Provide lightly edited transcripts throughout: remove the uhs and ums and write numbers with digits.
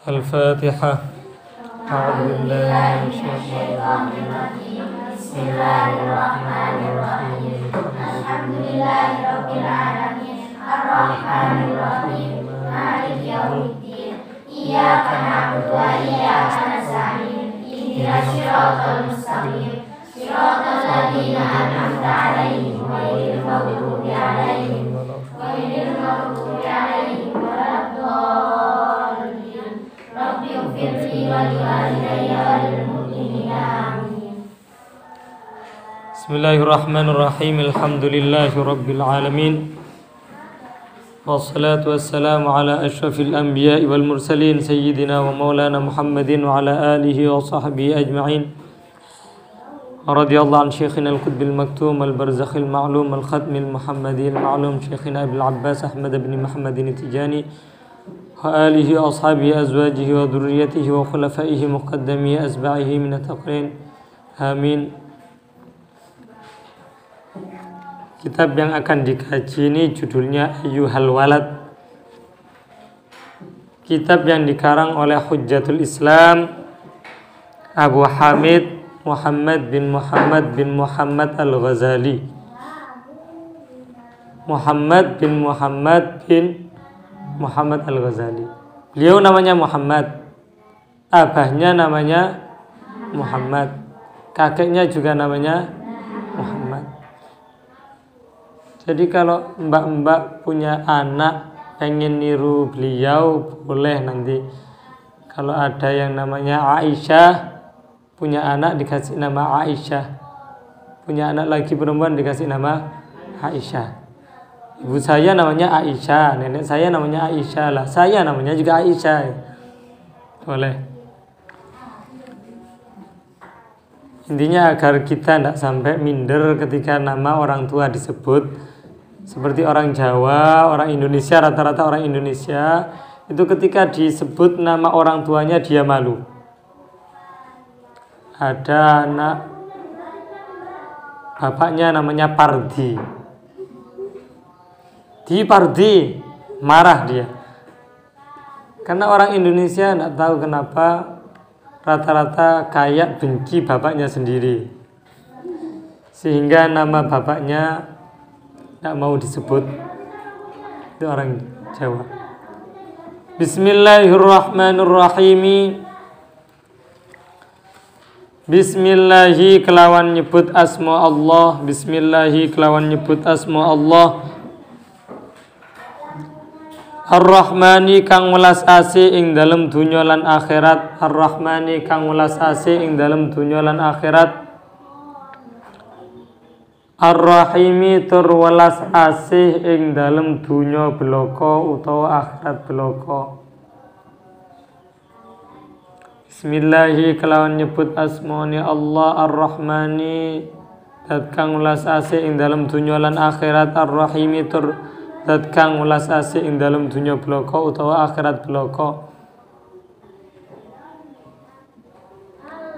Al-Fatihah. A'udzu billahi minasyaitonir rajim. Bismillahirrahmanirrahim. Alhamdulillahirabbil alamin. Arrahmanir rahim. Maliki yaumiddin. Iyyaka na'budu wa iyyaka nasta'in. Ihdinas siratal mustaqim. Siratal ladzina an'amta 'alaihim ghairil maghdubi 'alaihim waladdallin. Rabbi ighfirli wa liwalidayya wa lil mu'minina amin. Bismillahirrahmanirrahim. Alhamdulillahi rabbil alamin. Wassalatu wassalamu ala asyrafil anbiya'i wal mursalin sayyidina wa maulana Muhammadin wa ala alihi wa sahbihi ajma'in. Radiyallahu an Syekhina al-Qutbil Maktum al-Barzakhil Ma'lum al-Khatmil Muhammadil Ma'lum Syekhina Abil Abbas Ahmad bin Muhammadin Tijani wa alihi wa ashabihi azwajihi wa dhurriyyatihi wa khulafaihi muqaddamihi asba'ihi min at-taqrin. Amin. Kitab yang akan dikaji ini judulnya Ayyuhal Walad. Kitab yang dikarang oleh Hujjatul Islam Abu Hamid Muhammad bin Muhammad Al-Ghazali. Muhammad bin Muhammad Al-Ghazali. Beliau namanya Muhammad. Abahnya namanya Muhammad. Kakeknya juga namanya Muhammad. Jadi kalau mbak-mbak punya anak pengen niru beliau boleh nanti. Kalau ada yang namanya Aisyah, punya anak dikasih nama Aisyah, punya anak lagi perempuan dikasih nama Aisyah. Ibu saya namanya Aisyah, nenek saya namanya Aisyah lah, saya namanya juga Aisyah. Boleh. Intinya agar kita tidak sampai minder ketika nama orang tua disebut. Seperti orang Jawa, orang Indonesia, rata-rata orang Indonesia itu ketika disebut nama orang tuanya dia malu. Ada anak bapaknya namanya Pardi. Di Pardi marah dia. Karena orang Indonesia tidak tahu kenapa rata-rata kayak benci bapaknya sendiri. Sehingga nama bapaknya tidak mau disebut. Itu orang Jawa. Bismillahirrahmanirrahim. Bismillahi kelawan nyebut asma Allah. Bismillahi kelawan nyebut asma Allah. Ar-Rahmani kang welas asih ing dalem dunya lan akhirat. Ar-Rahmani kang welas asih ing dalem dunya lan akhirat. Ar-Rahimi tur welas asih ing dalem dunya bloko utawa akhirat bloko. Bismillahi kelawan nyebut asmani Allah Ar-Rahmani dat kang welas asih ing dalem dunya lan akhirat. Ar-Rahimi tur dat kang welas asih ing dalem dunya bloko utawa akhirat bloko.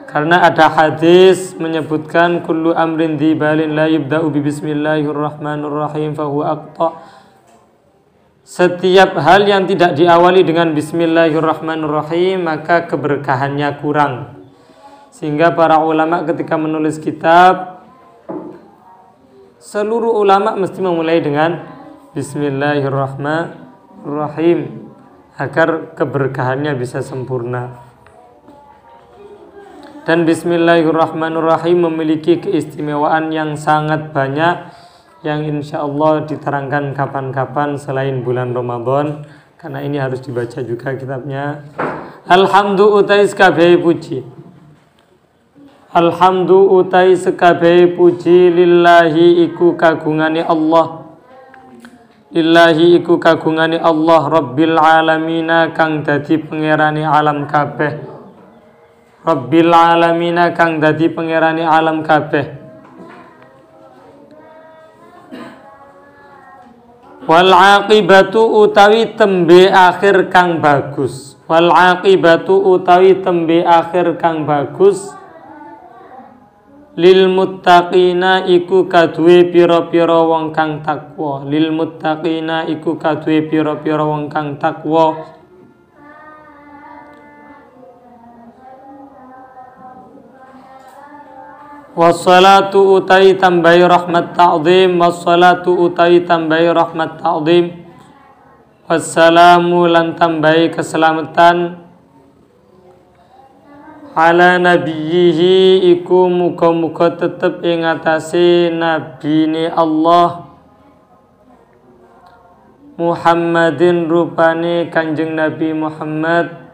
Karena ada hadis menyebutkan kullu amrin dzibalin la yubda'u bi bismillahirrahmanirrahim fa huwa aqta. Setiap hal yang tidak diawali dengan bismillahirrahmanirrahim maka keberkahannya kurang. Sehingga para ulama ketika menulis kitab, seluruh ulama mesti memulai dengan bismillahirrahmanirrahim agar keberkahannya bisa sempurna. Dan bismillahirrahmanirrahim memiliki keistimewaan yang sangat banyak yang insya Allah diterangkan kapan-kapan selain bulan Ramadan, karena ini harus dibaca juga kitabnya. Alhamdu utai sekabehi puji. Alhamdu utai sekabehi puji lillahi iku kagungane Allah. Lillahi iku kagungane Allah Rabbil alamina kang dadi pangerane alam kabeh. Rabbil alamina kang dadi pangerane alam kabeh. Wal aqibatu utawi tembe akhir kang bagus. Wal aqibatu utawi tembe akhir kang bagus. Lil muttaqina iku kaduwe pira-pira wong kang takwa. Lil muttaqina iku kaduwe pira-pira wong kang takwa. Wassalatu utai tambahi rahmat ta'zim, wassalatu utai tambahi rahmat ta'zim, wassalamu lan tambahi keselamatan ala nabiyhi iku muga-muga tetep ing atase nabine Allah Muhammadin rupane Kanjeng Nabi Muhammad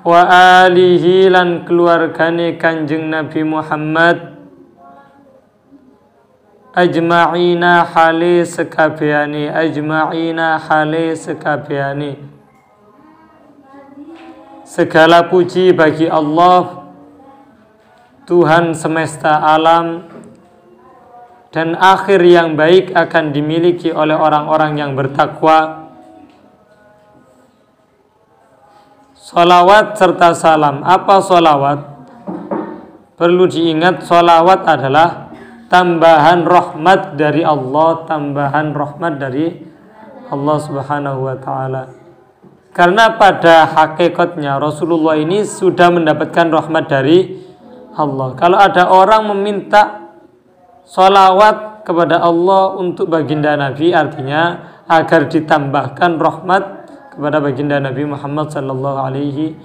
wa alihi lan keluargane Kanjeng Nabi Muhammad ajma'ina hale sekabehane, ajma'ina hale sekabehane. Segala puji bagi Allah Tuhan semesta alam, dan akhir yang baik akan dimiliki oleh orang-orang yang bertakwa. Salawat serta salam. Apa salawat? Perlu diingat, salawat adalah tambahan rahmat dari Allah, tambahan rahmat dari Allah Subhanahu wa ta'ala. Karena pada hakikatnya Rasulullah ini sudah mendapatkan rahmat dari Allah. Kalau ada orang meminta salawat kepada Allah untuk baginda Nabi, artinya agar ditambahkan rahmat kepada baginda Nabi Muhammad sallallahu alaihi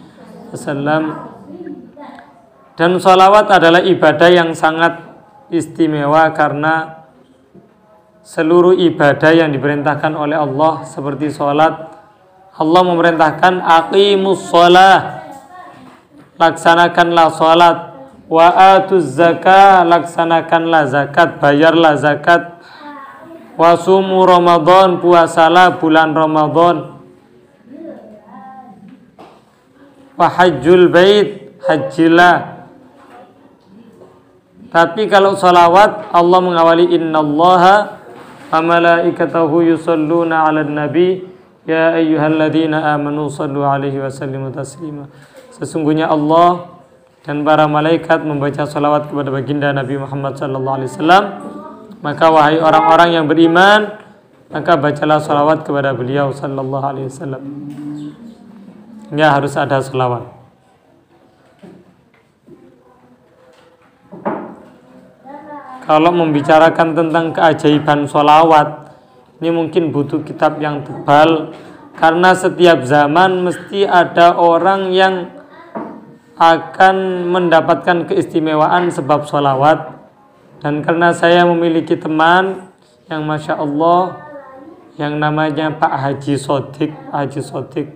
wasallam. Dan salawat adalah ibadah yang sangat istimewa karena seluruh ibadah yang diperintahkan oleh Allah seperti salat, Allah memerintahkan aqimus shalah, laksanakanlah salat, wa atuz zakah, laksanakanlah zakat, bayarlah zakat, wa sumu ramadan, puasalah bulan Ramadan, wa hajjul bait, hajilah. Tapi kalau salawat, Allah mengawali innallaha wa malaikatahu yusalluna 'alan nabi ya ayyuhalladzina amanu sallu 'alaihi wa sallimu taslima. Sesungguhnya Allah dan para malaikat membaca salawat kepada baginda Nabi Muhammad sallallahu alaihi wasallam. Maka wahai orang-orang yang beriman, maka bacalah salawat kepada beliau sallallahu alaihi wasallam. Ya, harus ada salawat. Kalau membicarakan tentang keajaiban salawat, ini mungkin butuh kitab yang tebal, karena setiap zaman mesti ada orang yang akan mendapatkan keistimewaan sebab salawat. Dan karena saya memiliki teman yang Masya Allah, yang namanya Pak Haji Sodik,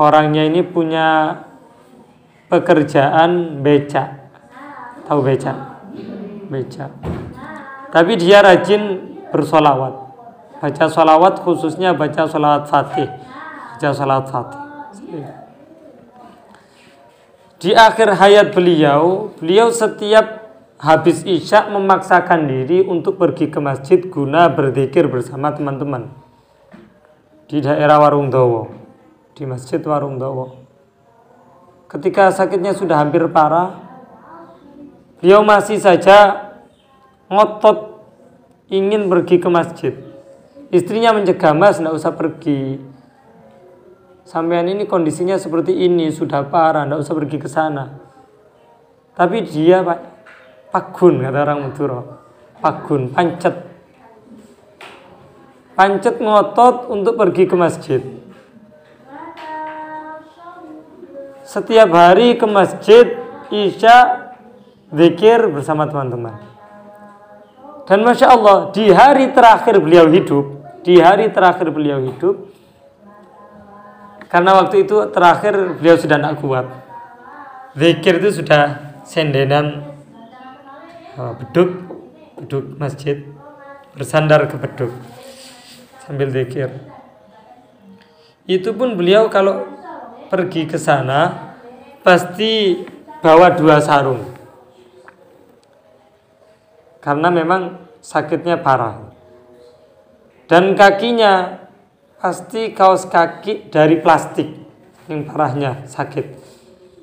orangnya ini punya pekerjaan becak. Tahu becak? Becak. Tapi dia rajin bersolawat. Baca solawat, khususnya baca solawat fatih. Baca solawat fatih. Di akhir hayat beliau setiap habis isya memaksakan diri untuk pergi ke masjid guna berzikir bersama teman-teman. Di daerah Warung Dawa. Di Masjid Warung Dawa. Ketika sakitnya sudah hampir parah, beliau masih saja ngotot ingin pergi ke masjid. Istrinya mencegah, "Mas, tidak usah pergi. Sampean ini kondisinya seperti ini, sudah parah, tidak usah pergi ke sana." Tapi dia pagun, kata orang Madura. Pagun, pancet ngotot untuk pergi ke masjid. Setiap hari ke masjid isya, zikir bersama teman-teman. Dan Masya Allah, di hari terakhir beliau hidup, karena waktu itu terakhir beliau sudah tidak kuat. Zikir itu sudah sendenan, beduk masjid, bersandar ke beduk sambil zikir. Itu pun beliau kalau pergi ke sana pasti bawa 2 sarung. Karena memang sakitnya parah. Dan kakinya pasti kaos kaki dari plastik, yang parahnya sakit.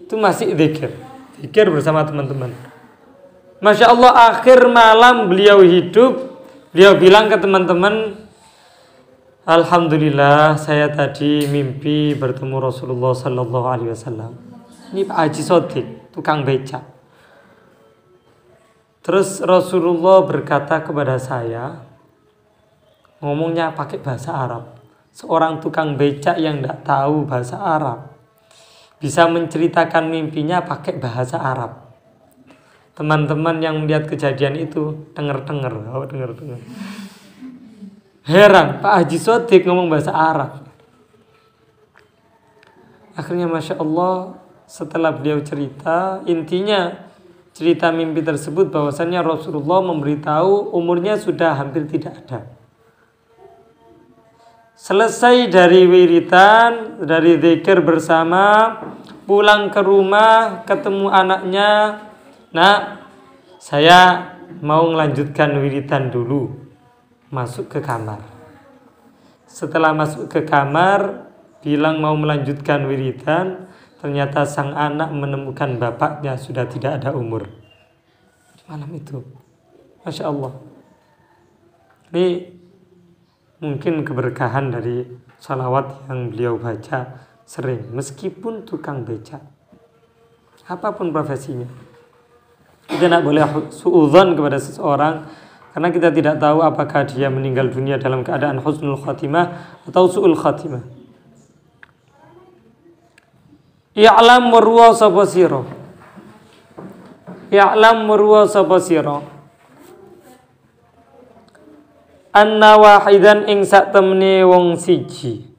Itu masih zikir bersama teman-teman. Masya Allah, akhir malam beliau hidup, beliau bilang ke teman-teman, "Alhamdulillah, saya tadi mimpi bertemu Rasulullah Sallallahu Alaihi Wasallam." Ini Pak Haji Sodik. tukang becak. Terus Rasulullah berkata kepada saya, ngomongnya pakai bahasa Arab. Seorang tukang becak yang tidak tahu bahasa Arab bisa menceritakan mimpinya pakai bahasa Arab. Teman-teman yang melihat kejadian itu dengar. Heran, Pak Haji Sodik ngomong bahasa Arab. Akhirnya Masya Allah, setelah beliau cerita, intinya cerita mimpi tersebut bahwasannya Rasulullah memberitahu umurnya sudah hampir tidak ada. Selesai dari wiritan, dari zikir bersama, pulang ke rumah, ketemu anaknya, nak, saya mau melanjutkan wiritan dulu, masuk ke kamar. Setelah masuk ke kamar, bilang mau melanjutkan wiritan, ternyata sang anak menemukan bapaknya sudah tidak ada umur. Malam itu, Masya Allah. Ini mungkin keberkahan dari salawat yang beliau baca sering, meskipun tukang becak, apapun profesinya. Kita tidak boleh suudzon kepada seseorang, karena kita tidak tahu apakah dia meninggal dunia dalam keadaan husnul khatimah atau su'ul khatimah. I'lam marwa sabasiro. I'lam marwa sabasiro. Anna wahidan ing sak temne wong siji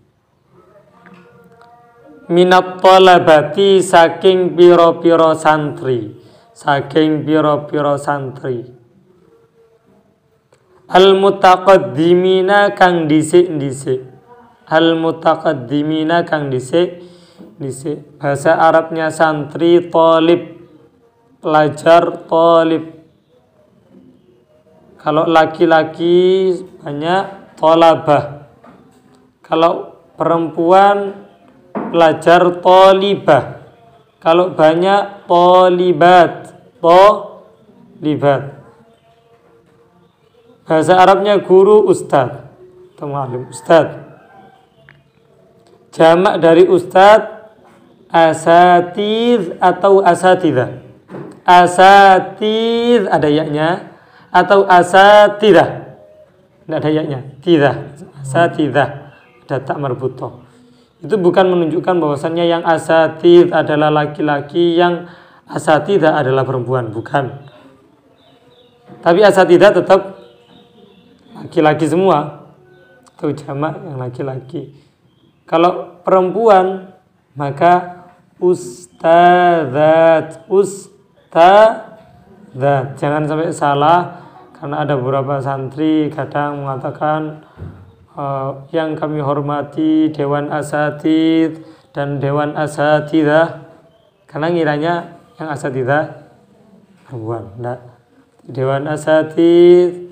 minat talabati saking pira-pira santri, al mutaqaddimina kang dhisik-dhisik, bahasa Arabnya santri, talib, pelajar, talib. Kalau laki-laki banyak talabah, kalau perempuan pelajar talibah, kalau banyak talibat. Bahasa Arabnya guru, ustadz atau mu'allim, ustadz. Jamak dari ustadz asatiz atau asatidah. Asatiz ada yaknya, atau asatidah tidak ada yaknya, tidak, asatidah ada tak marbutoh. Itu bukan menunjukkan bahwasannya yang asatid adalah laki-laki, yang asatidah adalah perempuan, bukan. Tapi asatidah tetap laki-laki semua, itu jamak yang laki-laki. Kalau perempuan maka ustadzat. Jangan sampai salah, karena ada beberapa santri kadang mengatakan yang kami hormati Dewan Asatid dan Dewan Asatidah, karena ngiranya yang Asatidah perempuan. Nah, Dewan Asatid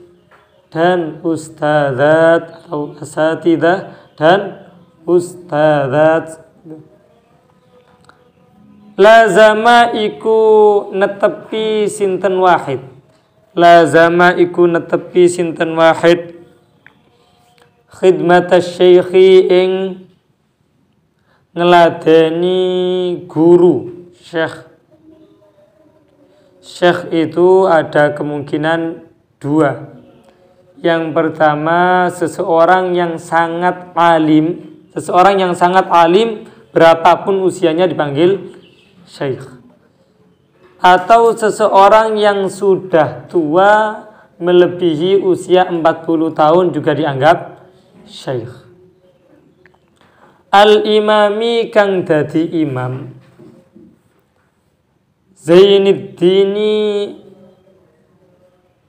dan Ustadzat atau Asatidah dan Ustadzat. Lazama iku netepi sinten wahid. Lazama iku netepi sinten wahid khidmata syekhi ing ngeladeni guru, syekh. Syekh itu ada kemungkinan dua. Yang pertama, seseorang yang sangat alim. Seseorang yang sangat alim berapapun usianya dipanggil syekh. Atau seseorang yang sudah tua melebihi usia 40 tahun juga dianggap syekh. Al-imami kang dadi imam, Zainuddini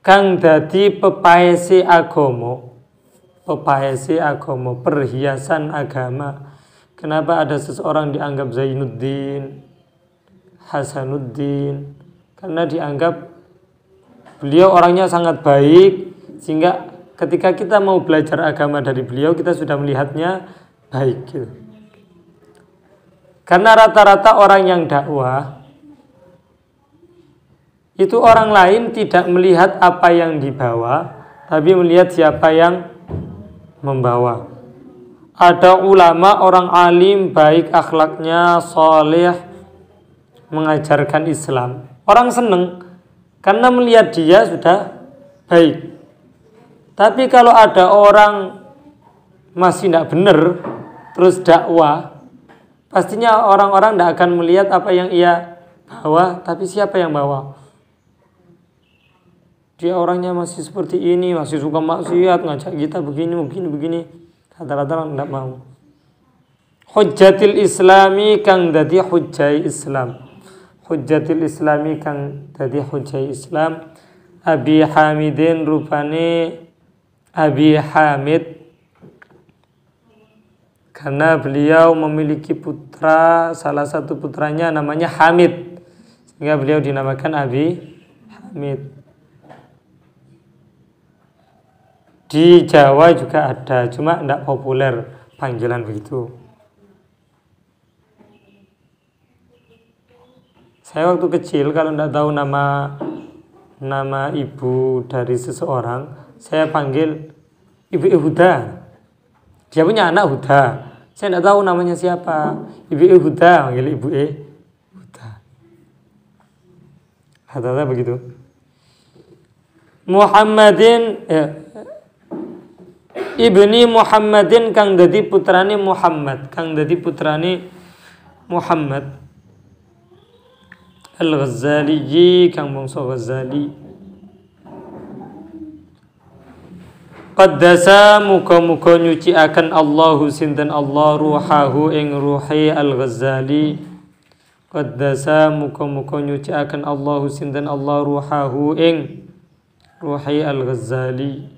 kang dadi pepaese agama, perhiasan agama. Kenapa ada seseorang dianggap Zainuddin, Hasanuddin? Karena dianggap beliau orangnya sangat baik, sehingga ketika kita mau belajar agama dari beliau, kita sudah melihatnya baik gitu. Karena rata-rata orang yang dakwah itu orang lain tidak melihat apa yang dibawa, tapi melihat siapa yang membawa. Ada ulama, orang alim, baik akhlaknya, soleh, mengajarkan Islam, orang seneng karena melihat dia sudah baik. Tapi kalau ada orang masih tidak benar terus dakwah, pastinya orang-orang tidak akan melihat apa yang ia bawa, tapi siapa yang bawa. Dia orangnya masih seperti ini, masih suka maksiat, ngajak kita begini. Rata-rata orang tidak mau. Hujjatil Islami kang dadi hujjai Islam. Hujjatil Islami kang dadi hujjai Islam. Abi Hamidin rupane Abi Hamid, karena beliau memiliki putra, salah satu putranya namanya Hamid, sehingga beliau dinamakan Abi Hamid. Di Jawa juga ada, cuma tidak populer panggilan begitu. Saya waktu kecil kalau tidak tahu nama ibu dari seseorang, saya panggil Ibu Huda. Dia punya anak Huda. Saya tidak tahu namanya siapa. Ibu Huda, panggil Ibu Huda. Kata-kata begitu. Muhammadin Ibni Muhammadin kang dadi putrane Muhammad, Al-Ghazali kang bangsa Ghazali. Qaddasa muga-muga nyuciaken Allahu sinten Allah ruhahu ing ruhi Al-Ghazali. Qaddasa muga-muga nyuciaken Allahu sinten Allah ruhahu ing ruhi Al-Ghazali.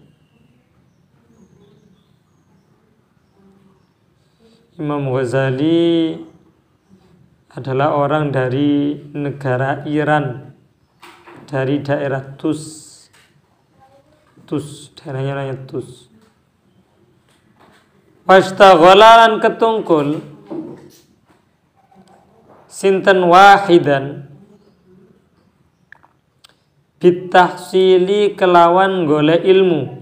Imam Ghazali adalah orang dari negara Iran, dari daerah Tus, daerahnya namanya Tus. Washtaghalan ketungkul sinten wahidan bitahsili kelawan golek ilmu.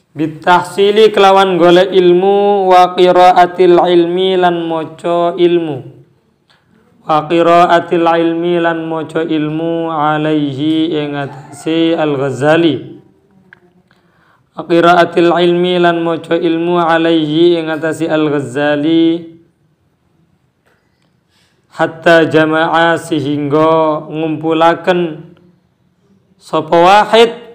Bitahsili kelawan golek ilmu wa qiraatil ilmi lan maca ilmu. Wa qiraatil ilmi lan maca ilmu alaihi ing atase Al-Ghazali. Wa qiraatil ilmi lan maca ilmu alaihi ing atase Al-Ghazali. Hatta jama'a sehingga ngumpulaken sapa wahid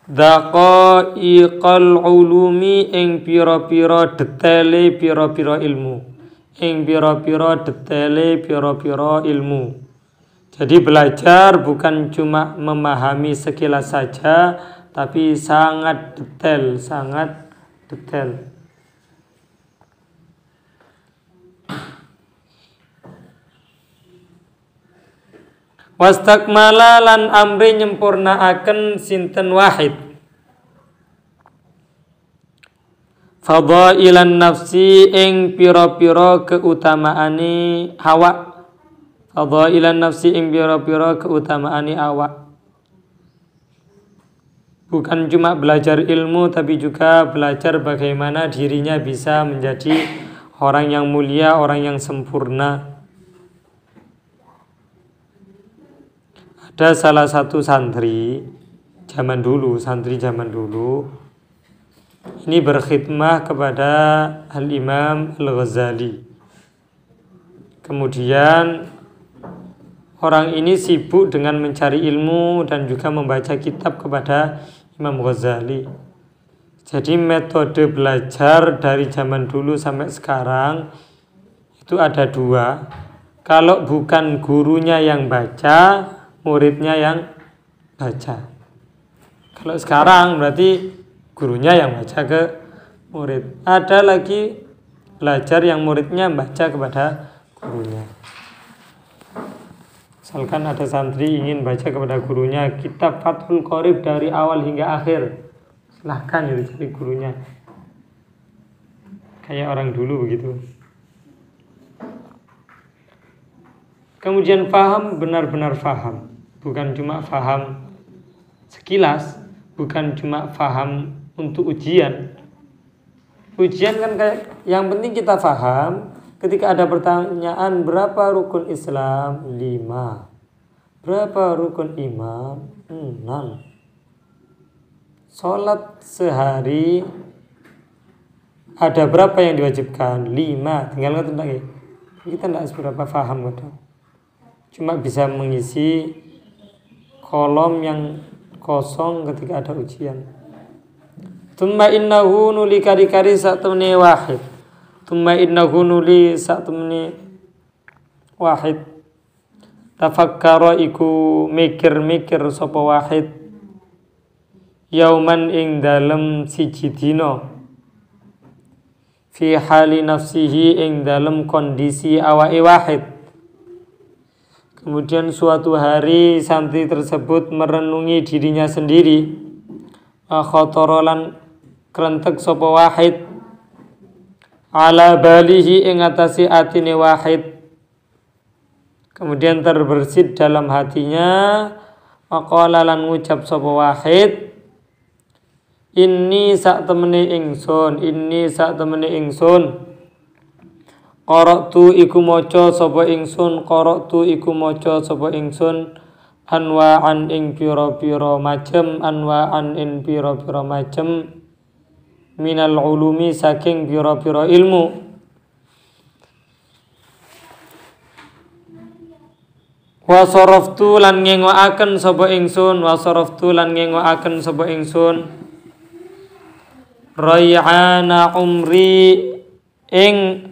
daqaiqal ulumi ing pira-pira detele pira-pira ilmu. Jadi belajar bukan cuma memahami sekilas saja, tapi sangat detail. Wastakmala lan amri nyempurnaaken sinten wahid fadailan nafsi ing pira-pira keutamaane hawa. Fadailan nafsi ing pira-pira keutamaane awak. Bukan cuma belajar ilmu, tapi juga belajar bagaimana dirinya bisa menjadi orang yang mulia, orang yang sempurna. Ada salah satu santri zaman dulu, ini berkhidmah kepada Al-Imam Al-Ghazali. Kemudian orang ini sibuk dengan mencari ilmu dan juga membaca kitab kepada Imam Ghazali. Jadi metode belajar dari zaman dulu sampai sekarang itu ada dua. Kalau bukan gurunya yang baca, muridnya yang baca. Kalau sekarang berarti gurunya yang baca ke murid. Ada lagi belajar yang muridnya baca kepada gurunya. Misalkan ada santri ingin baca kepada gurunya kitab Fathul Qorib dari awal hingga akhir, silahkan itu cari gurunya. Kayak orang dulu begitu. Kemudian faham, benar-benar faham. Bukan cuma faham sekilas, bukan cuma faham untuk ujian. Ujian kan kayak yang penting kita faham, Ketika ada pertanyaan berapa rukun Islam? 5. Berapa rukun iman? 6. Sholat sehari ada berapa yang diwajibkan? 5. Tinggal ngerti lagi. Kita tidak seberapa paham kadang. Cuma bisa mengisi kolom yang kosong ketika ada ujian. Tumma innahu nuli kari-kari satemene wahid. Tumma innahu nuli satemene wahid. Tafakkara iku mikir-mikir sapa wahid. Yauman ing dalem siji dina. Fi hali nafsihi ing dalem kondisi awake wahid. Kemudian suatu hari santri tersebut merenungi dirinya sendiri. Khotorolan krentek sapa wahid. Ala balihi ing atasi atine wahid. Kemudian terbersit dalam hatinya. Maqala lan ngucap sapa wahid. Inni sak temene ingsun. Qara'tu iku maca sapa ingsun. Anwa'an ing pira-pira macem. Minal ulumi saking pira-pira ilmu. Wa saraftu lan ngengokaken sapa ingsun. Ray'ana umri ing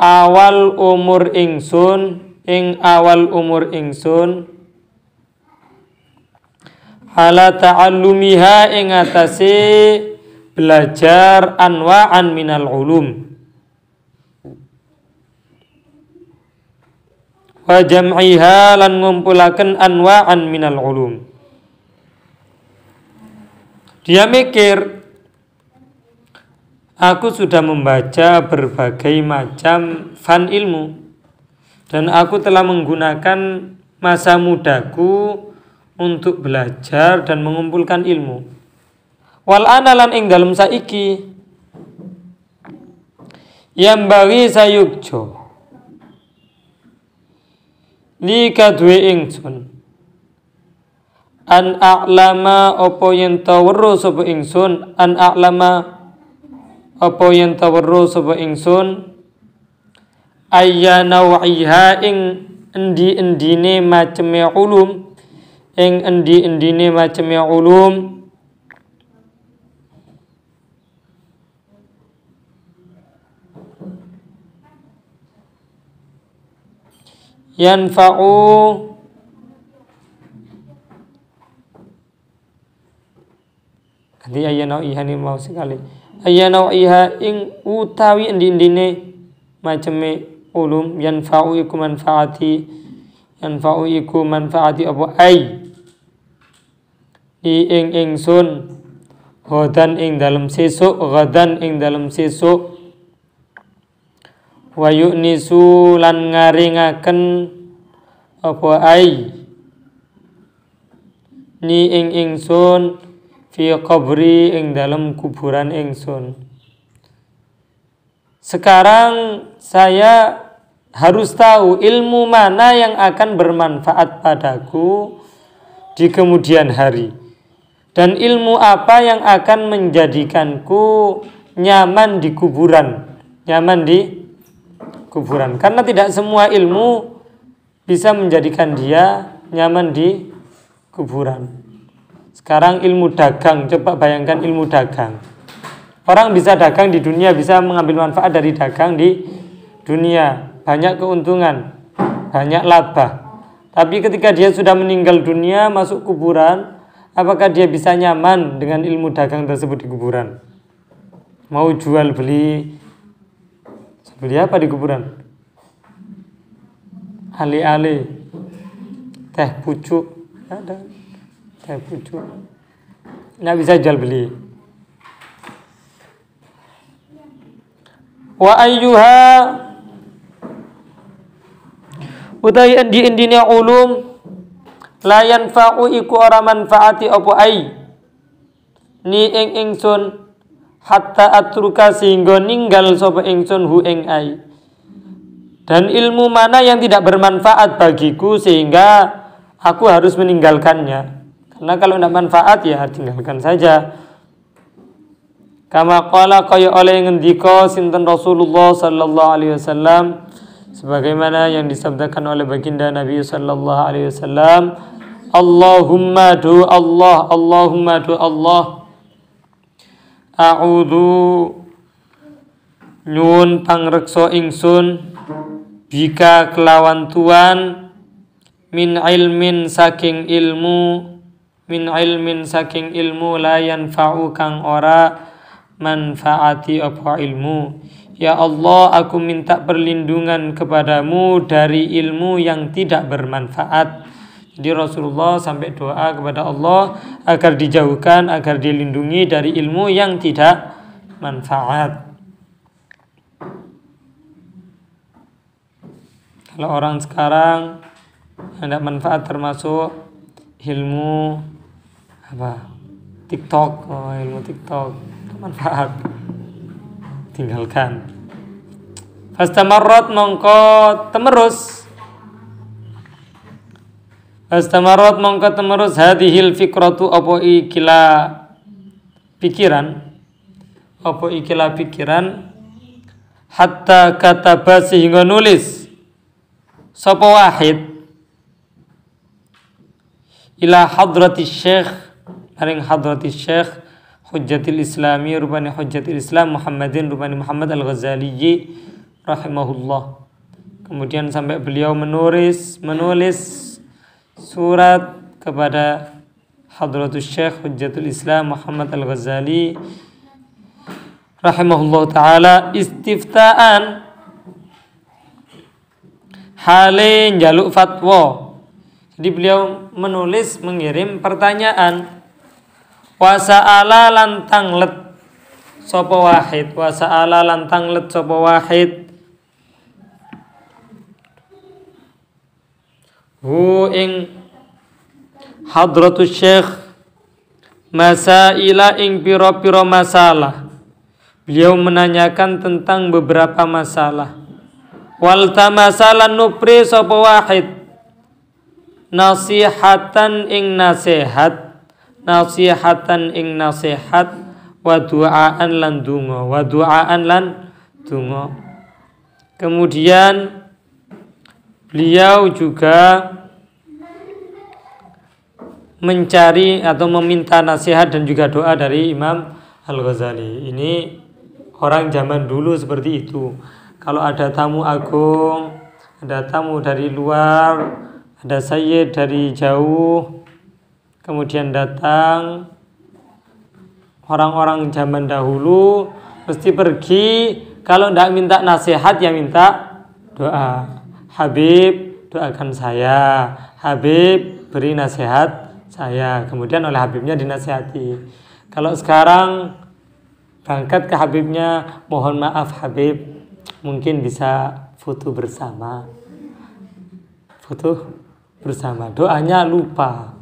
awal umur ingsun. Ala ta'allumiha ing atase belajar anwa'an minal ulum wa jam'iha lan ngumpulaken anwa'an minal ulum. Dia mikir, aku sudah membaca berbagai macam fan ilmu dan aku telah menggunakan masa mudaku untuk belajar dan mengumpulkan ilmu. Wal analan ing dalem saiki yang bagi sayukjo li kadwe ingsun an a'lama apa yen tawerro sapa ingsun ayyana wa'iha ing endi-endine maceme ulum yanfa'u nanti ayyana wa'iha ni mau sekali ayyana wa'iha ing utawi endi-endine maceme ulum yanfa'u iku manfaati apa ai ing ingsun ghadan ing dalem sesuk wa yu'nisu lan ngaringaken apa ai ni ing ingsun fi qabri ing dalem kuburan ingsun. Sekarang saya harus tahu ilmu mana yang akan bermanfaat padaku di kemudian hari. Dan ilmu apa yang akan menjadikanku nyaman di kuburan. Karena tidak semua ilmu bisa menjadikan dia nyaman di kuburan. Sekarang ilmu dagang, coba bayangkan ilmu dagang. Orang bisa dagang di dunia, bisa mengambil manfaat dari dagang di dunia. Banyak keuntungan, banyak laba. Tapi ketika dia sudah meninggal dunia, masuk kuburan, apakah dia bisa nyaman dengan ilmu dagang tersebut di kuburan? Mau jual beli apa di kuburan? Ale-ale, teh pucuk, ada teh pucuk, nggak bisa jual beli. Wa ayyuha utai endi-endine ulum la yanfa'u iku ora manfaati apa ai ni ing ingsun hatta atruka sehingga ninggal sapa ingsun hu ing ai. Dan ilmu mana yang tidak bermanfaat bagiku sehingga aku harus meninggalkannya. Karena kalau tidak manfaat ya tinggalkan saja. Kama qala kaya oleh ngendika sinten Rasulullah sallallahu alaihi wasallam sebagaimana yang disabdakan oleh baginda Nabi sallallahu alaihi wasallam, Allahumma du Allah, Allahumma du Allah, a'udzu nyuwun pangreksa ingsun bika kelawan Tuhan min ilmin saking ilmu la yanfa'u kang ora manfaati apa ilmu. Ya Allah, aku minta perlindungan kepadamu dari ilmu yang tidak bermanfaat. Jadi Rasulullah sampai doa kepada Allah agar dijauhkan, agar dilindungi dari ilmu yang tidak manfaat. Kalau orang sekarang tidak manfaat termasuk ilmu TikTok, ilmu TikTok manfaat, tinggalkan. Fastamarrat mongko temerus hadhil fikratu apa ikilah pikiran hatta kataba sehingga nulis sapa wahid ila hadrati syekh maring hadrati syekh Hujjatil Islami rupani Hujjatil Islam Muhammadin rupani Muhammad Al-Ghazali rahimahullah. Kemudian sampai beliau menulis surat kepada Hadratus Syekh Hujjatul Islam Muhammad Al-Ghazali rahimahullah taala istiftaan hale njaluk fatwa. Jadi beliau mengirim pertanyaan. Wasa'ala lantang let sapa wahid hu ing hadratus syekh masaila ing pira-pira masalah. Beliau menanyakan tentang beberapa masalah. Wal tamasalan nupri sapa wahid nasihatan ing nasihat wa du'aan lan donga. Kemudian beliau juga mencari atau meminta nasihat dan juga doa dari Imam Al-Ghazali. Ini orang zaman dulu seperti itu. Kalau ada tamu agung, ada tamu dari luar, ada sayyid dari jauh, kemudian datang orang-orang zaman dahulu mesti pergi, kalau tidak minta nasihat ya minta doa. Habib doakan saya, Habib beri nasihat saya, kemudian oleh Habibnya dinasihati. Kalau sekarang berangkat ke Habibnya, mohon maaf Habib, mungkin bisa foto bersama, doanya lupa,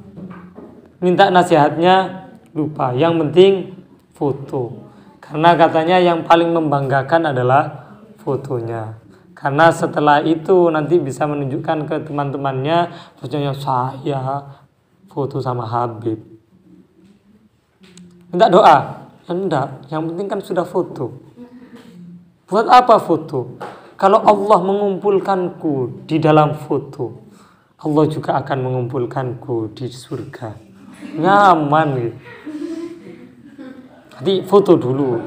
minta nasihatnya lupa, yang penting foto. Karena katanya yang paling membanggakan adalah fotonya. Karena setelah itu nanti bisa menunjukkan ke teman-temannya, maksudnya saya foto sama Habib. Minta doa? Enggak, yang penting kan sudah foto. Buat apa foto? Kalau Allah mengumpulkanku di dalam foto, Allah juga akan mengumpulkanku di surga. Nyaman gitu. Jadi foto dulu.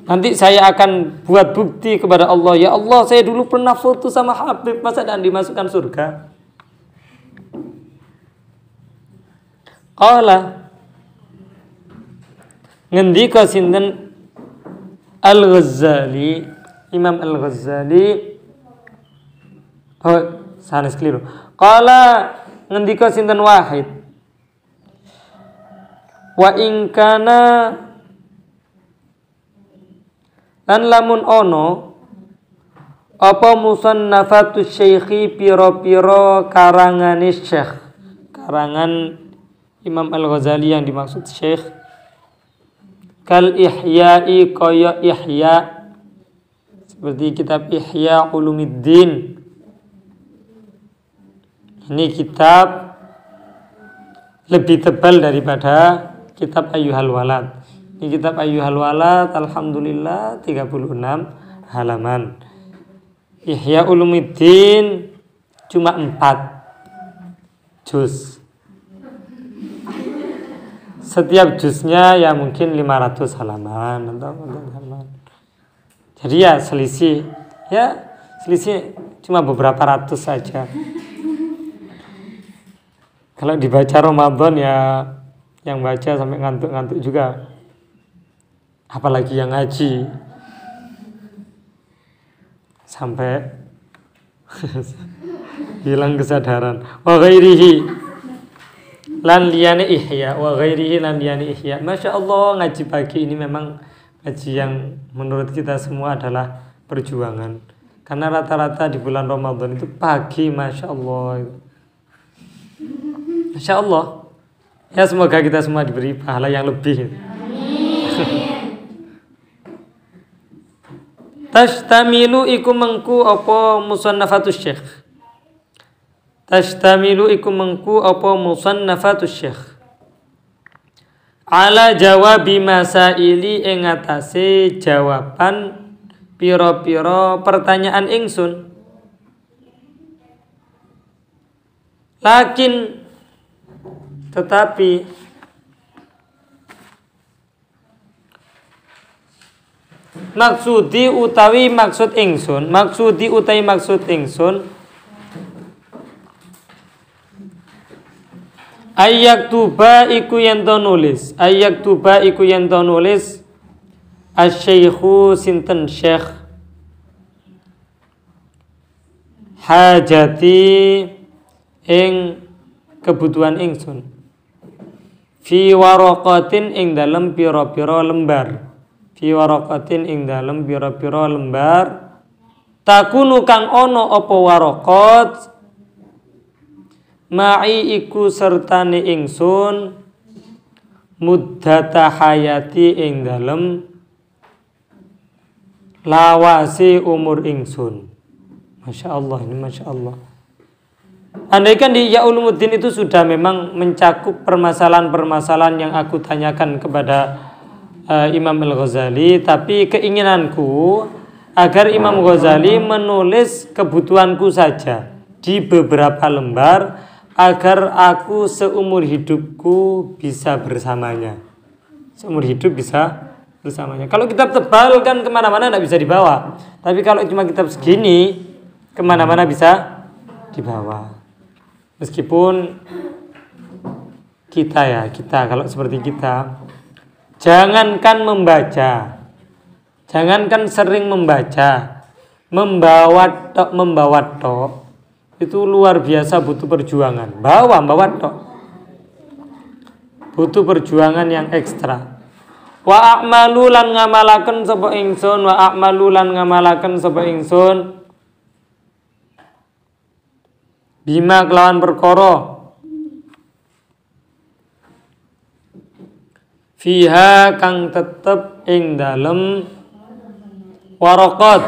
Nanti saya akan buat bukti kepada Allah. Ya Allah, saya dulu pernah foto sama Habib, masa dan dimasukkan surga? Qala ngendika sinten Al-Ghazali, Imam Al-Ghazali. Sanes keliru. Qala ngendika sinten wahid. Wa in kana lan lamun ono apa musannafatu syekhi piro-piro karangane syekh, karangan Imam Al-Ghazali yang dimaksud syekh Kal ihya'i kaya ihya, seperti kitab Ihya Ulumuddin. Ini kitab lebih tebal daripada kitab Ayyuhal Walad. Ini kitab Ayyuhal Walad alhamdulillah 36 halaman. Ihya Ulumuddin cuma 4 juz. Setiap juznya ya mungkin 500 halaman atau halaman. Jadi ya selisih cuma beberapa ratus saja. Kalau dibaca Ramadan ya yang baca sampai ngantuk-ngantuk juga. Apalagi yang ngaji sampai hilang kesadaran. Wa ghairihi lan liyane ihya, wa ghairihi lan liyane ihya. Masya Allah, ngaji pagi ini memang ngaji yang menurut kita semua adalah perjuangan. Karena rata-rata di bulan Ramadan itu pagi, Masya Allah. Masya Allah. Ya semoga kita semua diberi pahala yang lebih. Tashtamilu iku mengku apa musannafatus syekh. Tashtamilu iku mengku apa musannafatus syekh ala jawabi masaili ing atase jawaban pira-pira pertanyaan ingsun. Lakin tetapi maksudi utawi maksud ingsun ayak tuba iku yen to nulis asy-syaikhu sinten syekh hajati ing kebutuhan ingsun fi waraqatin ing dalem pira-pira lembar takunu kang ono apa waraqat ma'i iku sertane ingsun muddata hayati ing dalem lawase umur ingsun. Masya Allah, ini Masya Allah. Andaikan di Ihya Ulumuddin itu sudah memang mencakup permasalahan-permasalahan yang aku tanyakan kepada Imam Al-Ghazali, tapi keinginanku agar Imam Ghazali menulis kebutuhanku saja di beberapa lembar agar aku seumur hidupku bisa bersamanya. Kalau kitab tebal kan kemana-mana tidak bisa dibawa. Tapi kalau cuma kitab segini, kemana-mana bisa dibawa. Meskipun kita kalau seperti kita, jangankan sering membaca, membawa tok, itu luar biasa butuh perjuangan. Bawa tok. Butuh perjuangan yang ekstra. Wa a'malu lan ngamalaken sapa ingsun bima kelawan perkara fiha kang tetep ing dalem waraqat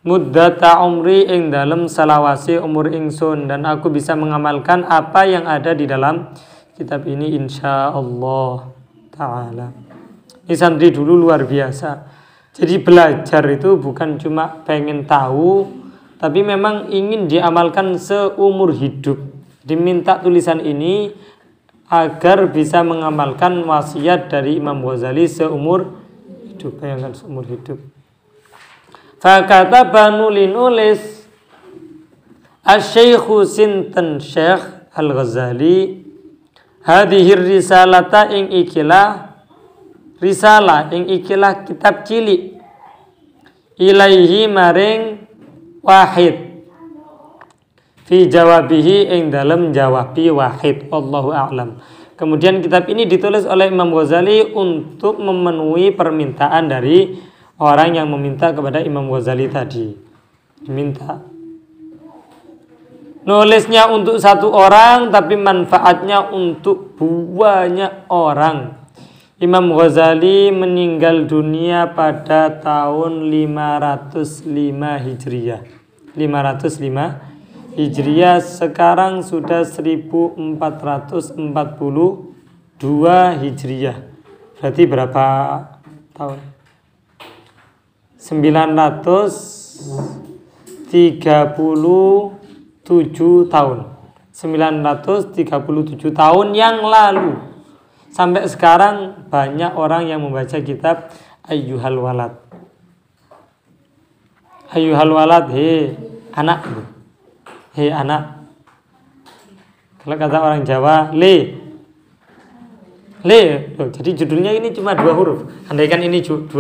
muddata umri ing dalem salawase umur ingsun, dan aku bisa mengamalkan apa yang ada di dalam kitab ini insyaallah taala. Ini santri dulu luar biasa. Jadi belajar itu bukan cuma pengen tahu, tapi memang ingin diamalkan seumur hidup. Diminta tulisan ini agar bisa mengamalkan wasiat dari Imam Ghazali seumur hidup. Bayangkan seumur hidup. Fakataba nulis asy-syaikhu sinten Syekh Al-Ghazali hadhir risalata ing ikilah kitab cilik ilaihi maring wahid fi jawabihi ing dalem jawabi wahid. Allahu a'lam. Kemudian kitab ini ditulis oleh Imam Ghazali untuk memenuhi permintaan dari orang yang meminta kepada Imam Ghazali tadi. Diminta Nulisnya untuk satu orang tapi manfaatnya untuk banyak orang. Imam Ghazali meninggal dunia pada tahun 505 Hijriah. 505 Hijriah, sekarang sudah 1442 Hijriah. Berarti berapa tahun? 937 tahun. 937 tahun yang lalu. Sampai sekarang banyak orang yang membaca kitab Ayyuhal Walad. Ayyuhal Walad, hei anak. Hei anak. Kalau kata orang Jawa, le. Jadi judulnya ini cuma 2 huruf. Andaikan ini 2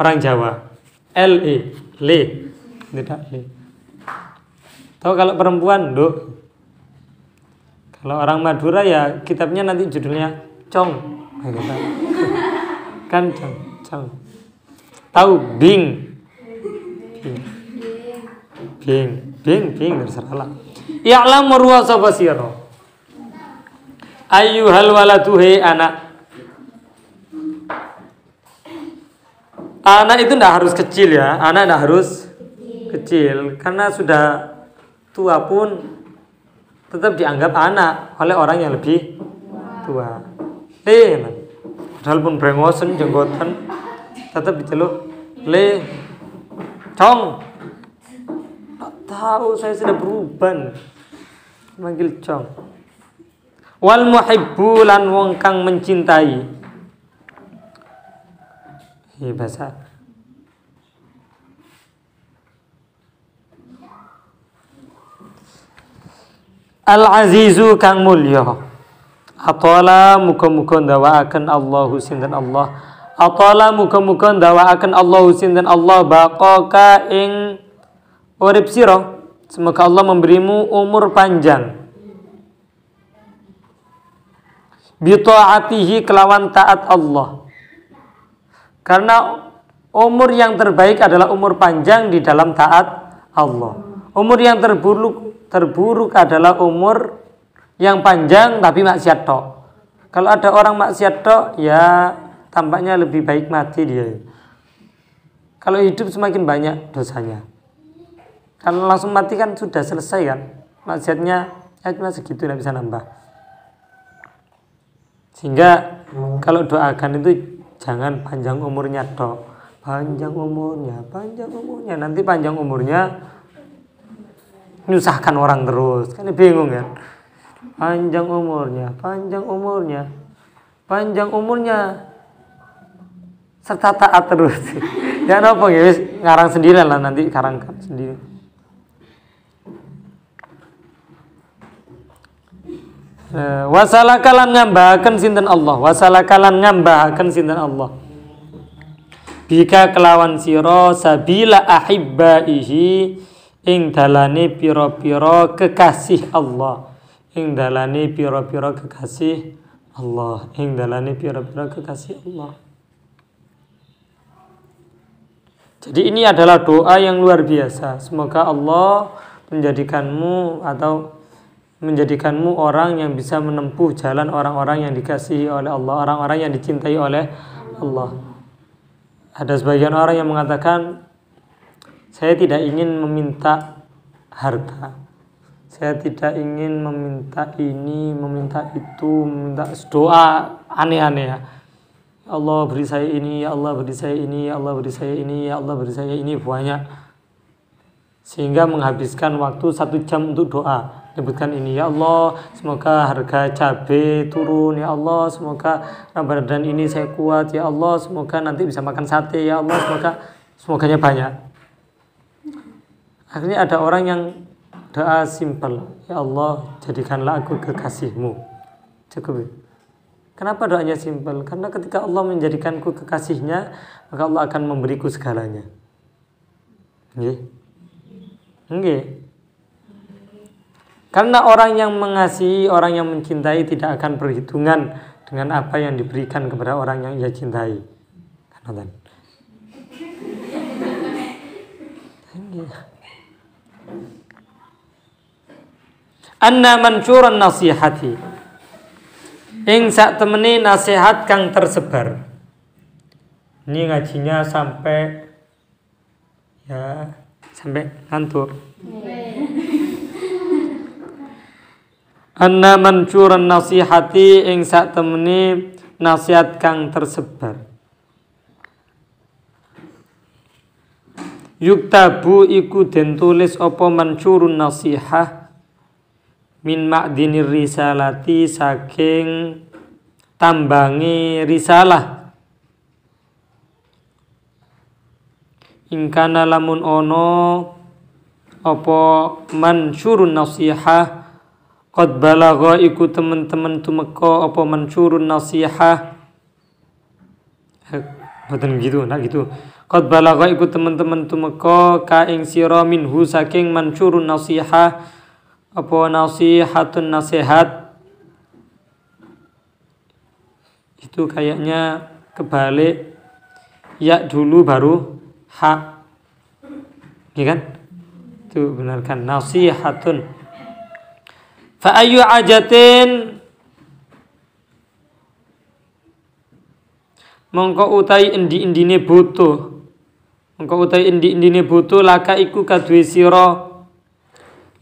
orang Jawa. L-E, le. Tidak le. Tahu kalau perempuan, do. Kalau orang Madura ya kitabnya nanti judulnya Cong. Kan Cong. Tahu Bing. Bing terserahlah. Ya'lam ruwasa basira. Ayyuhal waladu, hei anak. Anak itu tidak harus kecil ya. Anak tidak harus kecil. Karena sudah tua pun tetap dianggap anak oleh orang yang lebih tua. Padahal pun brengosen, jenggotan, tetap diceluk le, Cong. Tak tahu, saya sudah berubah. Manggil Cong. Wal muhibbu, lan wong kang mencintai. Ini bahasa. Al-azizu kang mulya. Atala muga-muga ndawaaken Allahu sinten Allah. Atala muga-muga ndawaaken Allahu sinten Allah baqaka ing urip sira. Semoga Allah memberimu umur panjang. Bi ta'atihi, kelawan taat Allah. Karena umur yang terbaik adalah umur panjang di dalam taat Allah. Umur yang terburuk adalah umur yang panjang tapi maksiat tok. Kalau ada orang maksiat tok, ya tampaknya lebih baik mati dia. Kalau hidup semakin banyak dosanya. Kalau langsung mati kan sudah selesai kan. Maksiatnya ya cuma segitu, tidak bisa nambah. Sehingga kalau doakan itu jangan panjang umurnya tok. Panjang umurnya. Nanti panjang umurnya nyusahkan orang terus. Kan bingung kan. Panjang umurnya serta taat terus. Ya apa ya, ngarang sendiri lah, nanti karangkan sendiri. Wasalakalan ngambahaken sinten Allah. Wasalakalan ngambahaken sinten Allah. Bika kelawan sira sabila ahibbaihi, ing dalane pira-pira kekasih Allah. Ing dalane pira-pira kekasih Allah. Ing dalane pira-pira kekasih Allah. Jadi ini adalah doa yang luar biasa. Semoga Allah menjadikanmu orang yang bisa menempuh jalan orang-orang yang dikasihi oleh Allah, orang-orang yang dicintai oleh Allah. Ada sebagian orang yang mengatakan, saya tidak ingin meminta harta, saya tidak ingin meminta ini, meminta itu, meminta doa aneh-aneh ya. Allah beri saya ini, ya Allah beri saya ini, ya Allah beri saya ini, ya Allah beri saya ini, banyak. Sehingga menghabiskan waktu 1 jam untuk doa. Sebutkan ini, ya Allah semoga harga cabai turun, ya Allah semoga Ramadan ini saya kuat, ya Allah semoga nanti bisa makan sate, ya Allah semoganya banyak. Akhirnya ada orang yang doa simpel, ya Allah jadikanlah aku kekasihmu. Cukup. Kenapa doanya simpel? Karena ketika Allah menjadikanku kekasihnya, maka Allah akan memberiku segalanya. Nggih. Karena orang yang mengasihi, orang yang mencintai tidak akan berhitungan dengan apa yang diberikan kepada orang yang ia cintai. anna mansyuran nasihati ing sak temene nasihat kang tersebar. Ini ngajinya sampai ngantuk. Anna mansyuran nasihati ing sak temene nasihat kang tersebar. Yuktabu iku den tulis apa mansyurun nasihah min ma'dinir risalati saking tambangi risalah. Ingkana lamun ono apa mansyurun nasihah qad balagha iku teman-teman tumeka apa mansyurun nasihah. Boten gitu, nak gitu. Qad balagha iku teman-teman tumeka ka ing sira minhu saking mansyurun nasihah apa nasihatun nasihat. Itu kayaknya kebalik, ya dulu baru ha, ya kan? Itu benar kan, nasihatun. Fa ayyu ajatin mongko utai endi-endine butuh, mongko utai endi-endine butuh laka iku kadue sira,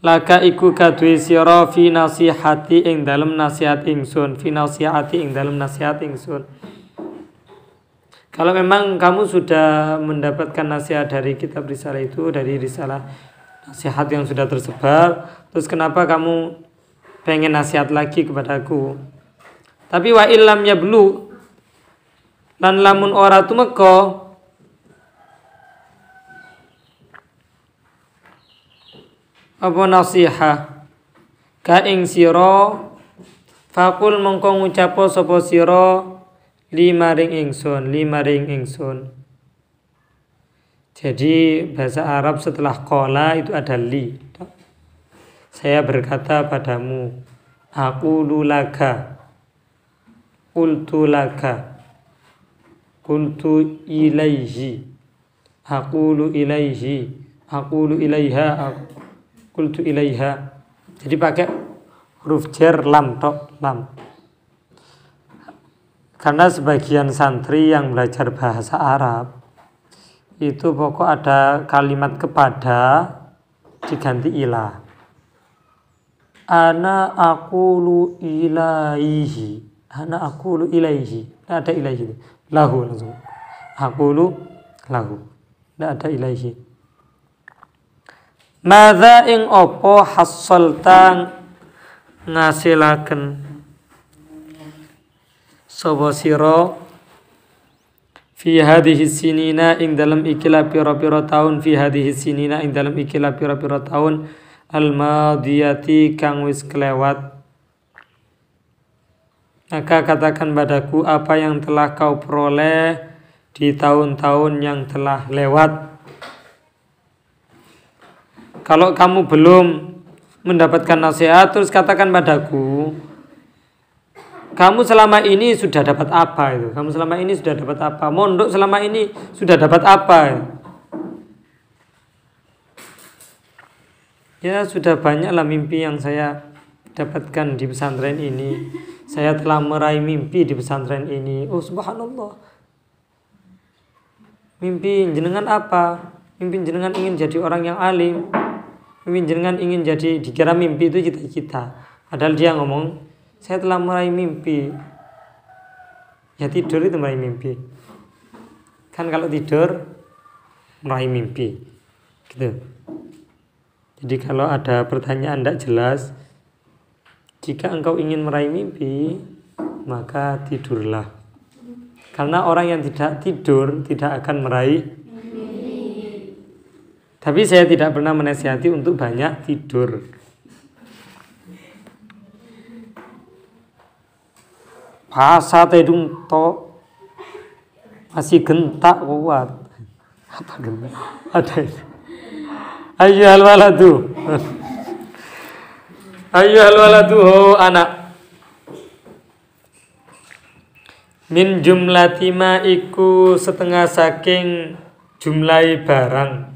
laka iku kadue sira fi nasihati ing dalem nasihat ingsun, fi nasihati ing dalem nasihat ingsun. Kalau memang kamu sudah mendapatkan nasihat dari kitab risalah itu, dari risalah nasihat yang sudah tersebar, terus kenapa kamu pengen nasihat lagi kepadaku? Tapi wa illam yablu lan lamun ora tumeka apa nasihat ka ing sira, fakul mongko ngucapo sapa sira limaring ingsun. Jadi bahasa Arab setelah qala itu ada li. Saya berkata padamu, aqulu laka, qultu laka, qultu ilaihi, aqulu ilaihi, aqulu ilaiha, qultu ilaiha. Jadi pakai huruf jar lam tok, lam. Karena sebagian santri yang belajar bahasa Arab itu pokok ada kalimat kepada diganti ilah. Ana aqulu ilaihi, ana aqulu ilaihi, tidak ada ilaihi, lahu langsung. Aqulu lahu, tidak ada ilaihi. Madza ing opo hassalta ngasilaken sapa sira fi hadhihi sinina ing dalam ikilah pira-pira taun, fi hadhihi sinina ing dalam ikilah pira-pira taun al-madiyati kang wis kelewat. Maka katakan padaku apa yang telah kau peroleh di tahun-tahun yang telah lewat. Kalau kamu belum mendapatkan nasihat, terus katakan padaku, kamu selama ini sudah dapat apa itu? Kamu selama ini sudah dapat apa? Mondok selama ini sudah dapat apa? Ya sudah banyaklah mimpi yang saya dapatkan di pesantren ini. Saya telah meraih mimpi di pesantren ini. Oh subhanallah. Mimpi jenengan apa? Mimpi jenengan ingin jadi orang yang alim. Mimpi jenengan ingin jadi, dikira mimpi itu cita-cita. Padahal dia ngomong, saya telah meraih mimpi. Ya tidur itu meraih mimpi. Kan kalau tidur meraih mimpi. Gitu. Jadi kalau ada pertanyaan tidak jelas, jika engkau ingin meraih mimpi, maka tidurlah. Karena orang yang tidak tidur tidak akan meraih mimpi. Tapi saya tidak pernah menasihati untuk banyak tidur. Pasa tedung to masih gentak kuat. Apa gentak? Ada itu. Ayyuhal waladu. Ayyuhal waladu ho anak. Min jumlati ma iku setengah saking jumlahi barang.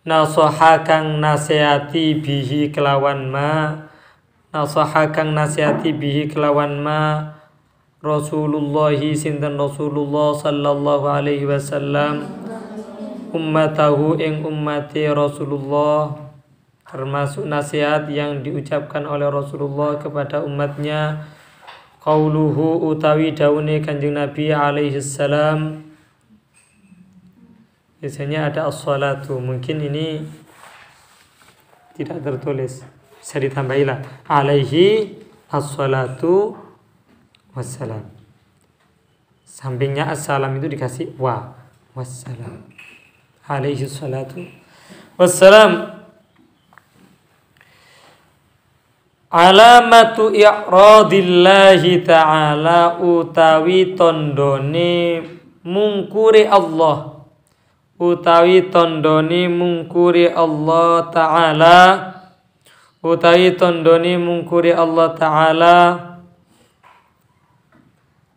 nasoha kang nasihati bihi kelawan ma, nasoha kang nasihati bihi kelawan ma Rasulullah sinten Rasulullah sallallahu alaihi wasallam ummatahu ing ummati Rasulullah, termasuk nasihat yang diucapkan oleh Rasulullah kepada umatnya. Qauluhu utawi daune Kanjeng Nabi alaihi salam, biasanya ada as-salatu, mungkin ini tidak tertulis, bisa ditambahilah alaihi as-salatu wassalam. Sampingnya as-salam itu dikasih wa wassalam, alaihi salatu wassalam. Alamatu i'radillahi ta'ala utawi tondone mungkuri Allah, utawi tondone mungkuri Allah ta'ala, utawi tondone mungkuri Allah ta'ala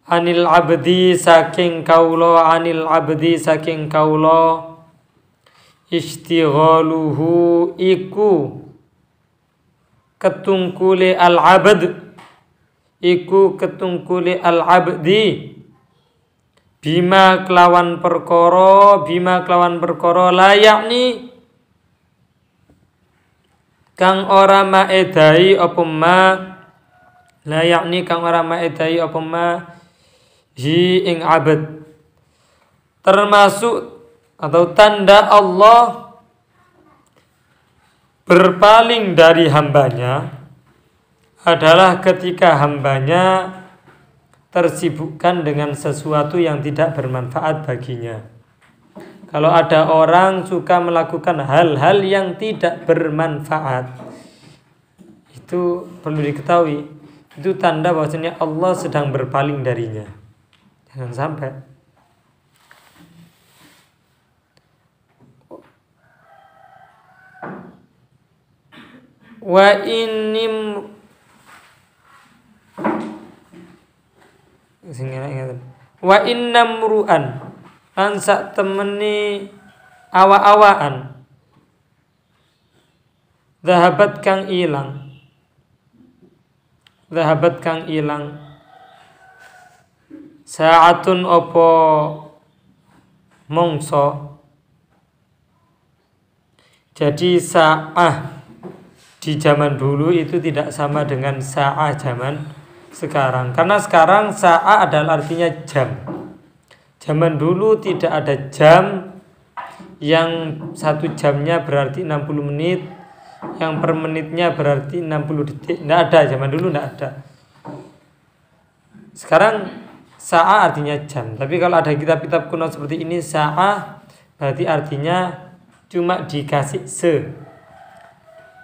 anil abdi saking kaulo, anil abdi saking kaulo istighaluhu iku ketungkule al-abd, iku ketungkule al-abdi bima kelawan perkara, bima kelawan perkara la yakni kang ora maedai apa ma, la yakni kang ora maedai apa ma hi ing abd, termasuk atau tanda Allah berpaling dari hambanya adalah ketika hambanya tersibukkan dengan sesuatu yang tidak bermanfaat baginya. Kalau ada orang suka melakukan hal-hal yang tidak bermanfaat, itu perlu diketahui, itu tanda bahwasanya Allah sedang berpaling darinya. Jangan sampai. Wa innam ru'an lan sak temeni awa-awaan zahabat kang ilang, zahabat kang ilang saatun opo mongso. Jadi sa'ah di zaman dulu itu tidak sama dengan sa'ah zaman sekarang. Karena sekarang sa'ah adalah artinya jam. Zaman dulu tidak ada jam yang 1 jamnya berarti 60 menit, yang per menitnya berarti 60 detik. Tidak ada, zaman dulu tidak ada. Sekarang sa'ah artinya jam. Tapi kalau ada kitab-kitab kuno seperti ini, sa'ah berarti artinya cuma dikasih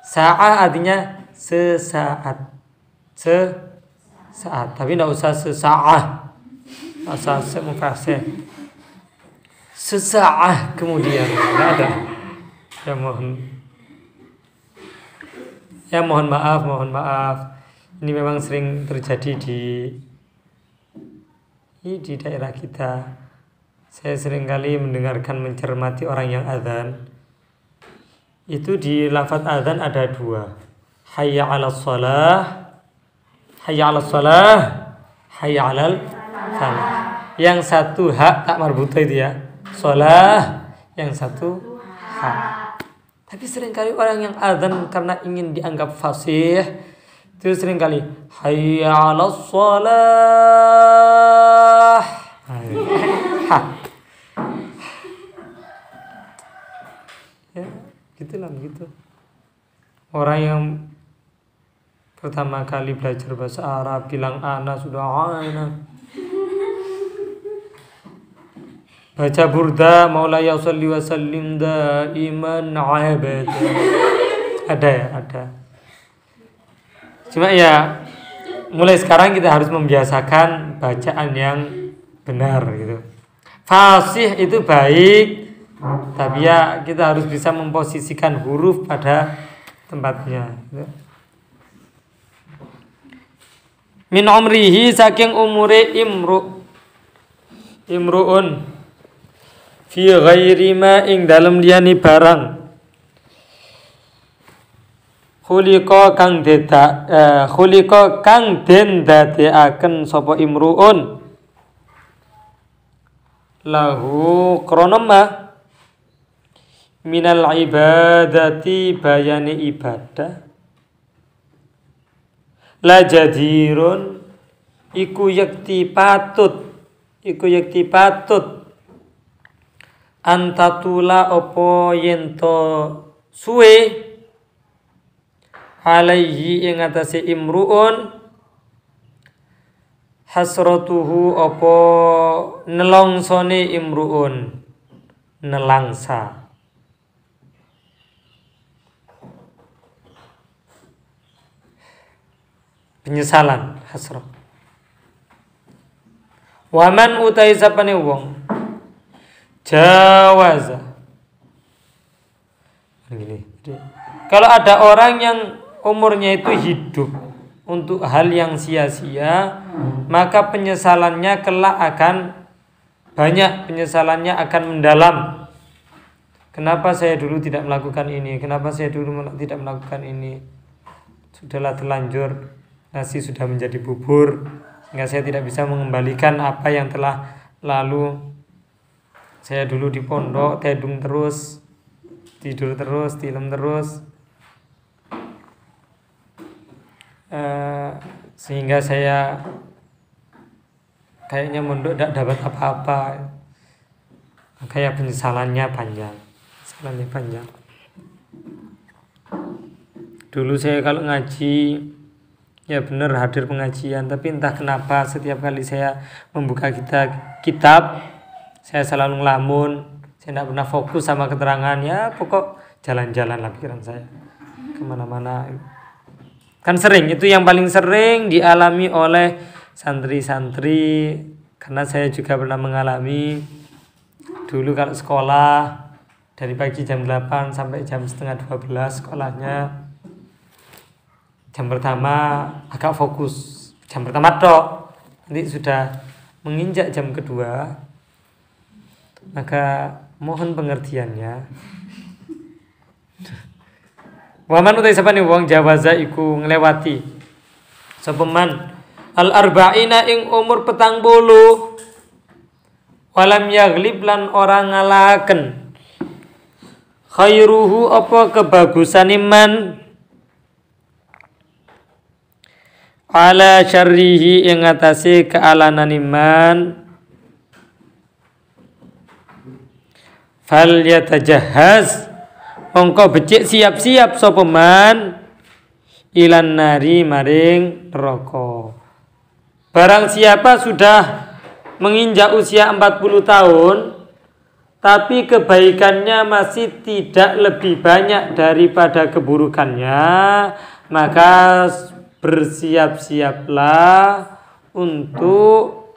Sa'ah artinya sesaat, sesaat, tapi tidak usah sesa'ah, asal semufasih, sesa'ah kemudian tidak ada. Mohon maaf. Ini memang sering terjadi di daerah kita. Saya sering kali mendengarkan, mencermati orang yang adzan. Itu di lafaz adzan ada 2. Hayya 'alas shalah, hayya 'alas shalah, hayya 'alal falah. Yang satu hak tak marbutah itu ya, shalah, yang satu hak. Tapi seringkali orang yang adzan karena ingin dianggap fasih, itu seringkali hayya 'alas shalah. Ya, gitulah begitu. Orang yang pertama kali belajar bahasa Arab bilang ana sudah ana. Baca burda Maulaya sholli wa sallim daiman abada. Ada ya, ada. Cuma ya mulai sekarang kita harus membiasakan bacaan yang benar gitu. Fasih itu baik, tapi ya kita harus bisa memposisikan huruf pada tempatnya gitu. Min umrihi saking umure imruun fi ghairi ma ing dalem liyane barang, khuliqa kang den dadekaken sapa imruun lahu kronoma minal ibadati bayane ibadah la jadirun iku yakti patut antatula opo yento suwe alaihi ing atase imruun hasratuhu opo nelongsone imruun nelangsa penyesalan hasrah waman utai sapane wong jawaza gini. Kalau ada orang yang umurnya itu hidup untuk hal yang sia-sia, maka penyesalannya kelak akan banyak, penyesalannya akan mendalam. Kenapa saya dulu tidak melakukan ini? Kenapa saya dulu tidak melakukan ini? Sudahlah terlanjur, nasi sudah menjadi bubur, sehingga saya tidak bisa mengembalikan apa yang telah lalu. Saya dulu di pondok, tedung terus, tidur terus, tilem terus. Sehingga saya kayaknya mondok tidak dapat apa-apa. Kayak penyesalannya panjang. Dulu saya kalau ngaji ya benar hadir pengajian, tapi entah kenapa setiap kali saya membuka kitab saya selalu ngelamun, saya tidak pernah fokus sama keterangan. Ya pokok jalan-jalan lah pikiran saya kemana-mana. Kan sering, itu yang paling sering dialami oleh santri-santri, karena saya juga pernah mengalami. Dulu kalau sekolah dari pagi jam 8 sampai jam setengah 12 sekolahnya. Jam pertama agak fokus, jam pertama tok. Nanti sudah menginjak jam kedua, maka mohon pengertiannya. Waman utai sapane wong jawaza iku nglewati sapa man al arba'ina ing umur 40 walam yaghlib lan orang ngalaken khairuhu apa kebagusan iman ala syarrihi ing atase kealanan iman fal yatajahhaz mongko becik siap-siap sapa man ilan nari maring neraka. Barang siapa sudah menginjak usia 40 tahun tapi kebaikannya masih tidak lebih banyak daripada keburukannya, maka bersiap-siaplah untuk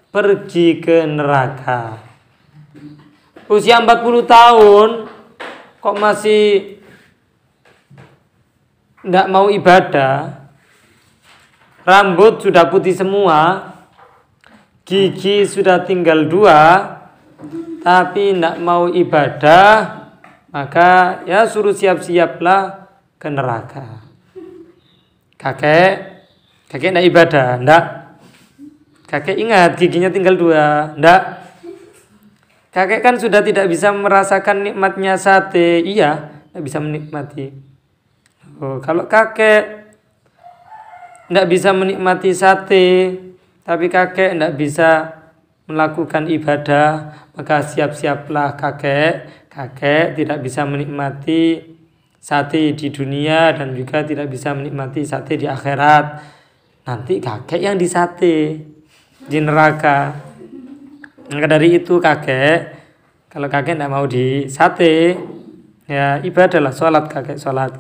pergi ke neraka. Usia 40 tahun kok masih tidak mau ibadah, rambut sudah putih semua, gigi sudah tinggal 2, tapi tidak mau ibadah, maka ya suruh siap-siaplah ke neraka. Kakek tidak ibadah, enggak. Kakek ingat giginya tinggal 2, enggak. Kakek kan sudah tidak bisa merasakan nikmatnya sate, iya, tidak bisa menikmati. Kalau kakek tidak bisa menikmati sate, tapi kakek tidak bisa melakukan ibadah, maka siap-siaplah kakek. Kakek tidak bisa menikmati sate di dunia dan juga tidak bisa menikmati sate di akhirat. Nanti kakek yang di sate, di neraka. Maka dari itu kakek, kalau kakek tidak mau di sate, ya ibadahlah, sholat kakek sholat.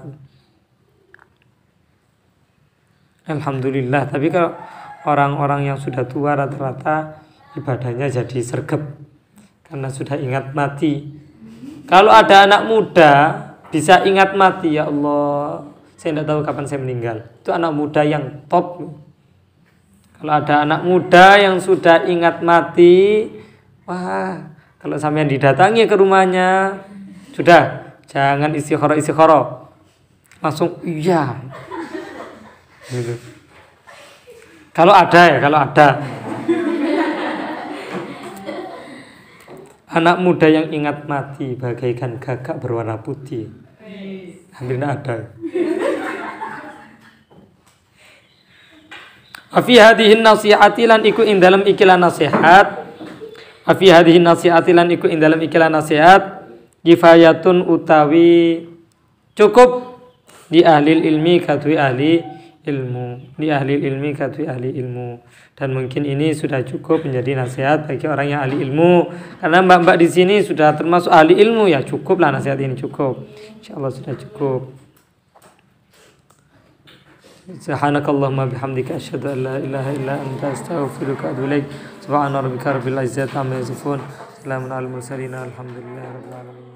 Alhamdulillah. Tapi kalau orang-orang yang sudah tua rata-rata ibadahnya jadi sergap karena sudah ingat mati. Kalau ada anak muda bisa ingat mati, ya Allah, saya tidak tahu kapan saya meninggal. Itu anak muda yang top. Kalau ada anak muda yang sudah ingat mati, wah, kalau sampean didatangi ke rumahnya, sudah, jangan istikharah. langsung iya. Gitu. Kalau ada. Anak muda yang ingat mati bagaikan gagak berwarna putih. Hampir tidak ada. Afi hadhihi nasihati lan iku ing dalam ikilah nasihat. Afi hadhihi nasihati lan iku ing dalam ikilah nasihat kifayatun utawi cukup di ahli ilmi katui ahli ilmu dan mungkin ini sudah cukup menjadi nasihat bagi orang yang ahli ilmu karena mbak-mbak di sini sudah termasuk ahli ilmu ya cukuplah nasihat ini cukup insyaallah sudah cukup. Subhanakallahumma bihamdika asyhadu an la ilaha illa anta astaghfiruka wa atubu ilaik. Subhana rabbika rabbil izzati amma yasifun. Salamun alal mursalin. Alhamdulillahirabbil alamin.